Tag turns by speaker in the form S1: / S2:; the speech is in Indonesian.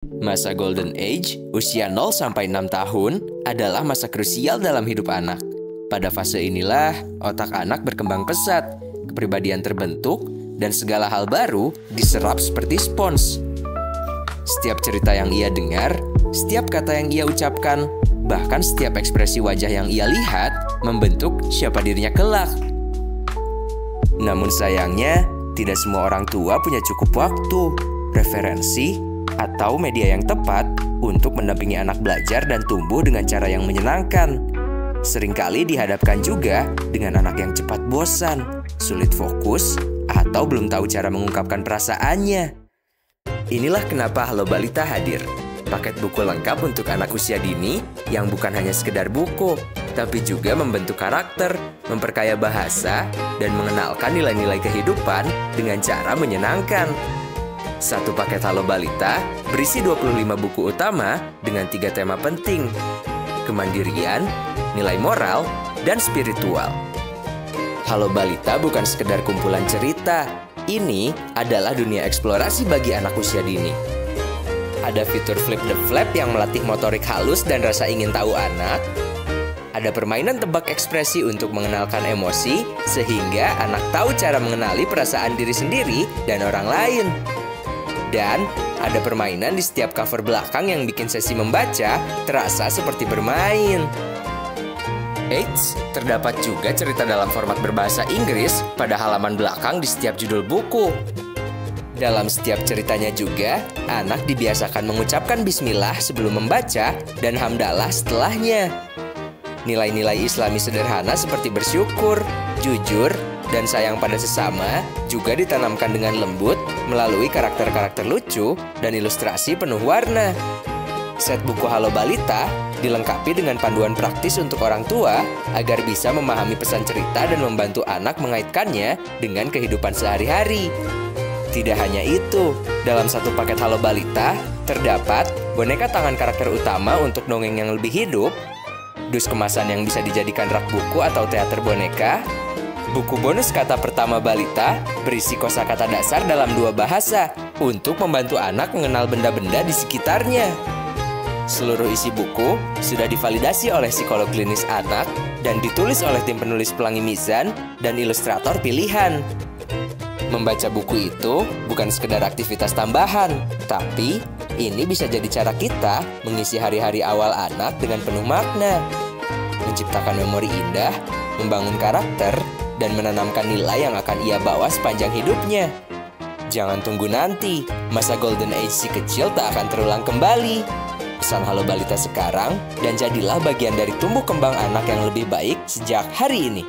S1: Masa Golden Age, usia 0 sampai 6 tahun, adalah masa krusial dalam hidup anak. Pada fase inilah, otak anak berkembang pesat, kepribadian terbentuk, dan segala hal baru diserap seperti spons. Setiap cerita yang ia dengar, setiap kata yang ia ucapkan, bahkan setiap ekspresi wajah yang ia lihat, membentuk siapa dirinya kelak. Namun sayangnya, tidak semua orang tua punya cukup waktu, referensi, atau media yang tepat untuk mendampingi anak belajar dan tumbuh dengan cara yang menyenangkan. Seringkali dihadapkan juga dengan anak yang cepat bosan, sulit fokus, atau belum tahu cara mengungkapkan perasaannya. Inilah kenapa Halo Balita hadir. Paket buku lengkap untuk anak usia dini yang bukan hanya sekedar buku, tapi juga membentuk karakter, memperkaya bahasa, dan mengenalkan nilai-nilai kehidupan dengan cara menyenangkan. Satu paket Halo Balita berisi 25 buku utama dengan 3 tema penting: kemandirian, nilai moral, dan spiritual. Halo Balita bukan sekedar kumpulan cerita. Ini adalah dunia eksplorasi bagi anak usia dini. Ada fitur Flip the Flap yang melatih motorik halus dan rasa ingin tahu anak. Ada permainan tebak ekspresi untuk mengenalkan emosi, sehingga anak tahu cara mengenali perasaan diri sendiri dan orang lain. Dan ada permainan di setiap cover belakang yang bikin sesi membaca terasa seperti bermain. Eits, terdapat juga cerita dalam format berbahasa Inggris pada halaman belakang di setiap judul buku. Dalam setiap ceritanya juga, anak dibiasakan mengucapkan bismillah sebelum membaca dan hamdalah setelahnya. Nilai-nilai Islami sederhana seperti bersyukur, jujur, dan sayang pada sesama juga ditanamkan dengan lembut melalui karakter-karakter lucu dan ilustrasi penuh warna. Set buku Halo Balita dilengkapi dengan panduan praktis untuk orang tua agar bisa memahami pesan cerita dan membantu anak mengaitkannya dengan kehidupan sehari-hari. Tidak hanya itu, dalam satu paket Halo Balita terdapat boneka tangan karakter utama untuk dongeng yang lebih hidup, dus kemasan yang bisa dijadikan rak buku atau teater boneka, buku bonus kata pertama balita berisi kosakata dasar dalam 2 bahasa untuk membantu anak mengenal benda-benda di sekitarnya. Seluruh isi buku sudah divalidasi oleh psikolog klinis anak dan ditulis oleh tim penulis Pelangi Mizan dan ilustrator pilihan. Membaca buku itu bukan sekedar aktivitas tambahan, tapi ini bisa jadi cara kita mengisi hari-hari awal anak dengan penuh makna, menciptakan memori indah, membangun karakter, dan menanamkan nilai yang akan ia bawa sepanjang hidupnya. Jangan tunggu nanti, masa Golden Age si kecil tak akan terulang kembali. Pesan Halo Balita sekarang, dan jadilah bagian dari tumbuh kembang anak yang lebih baik sejak hari ini.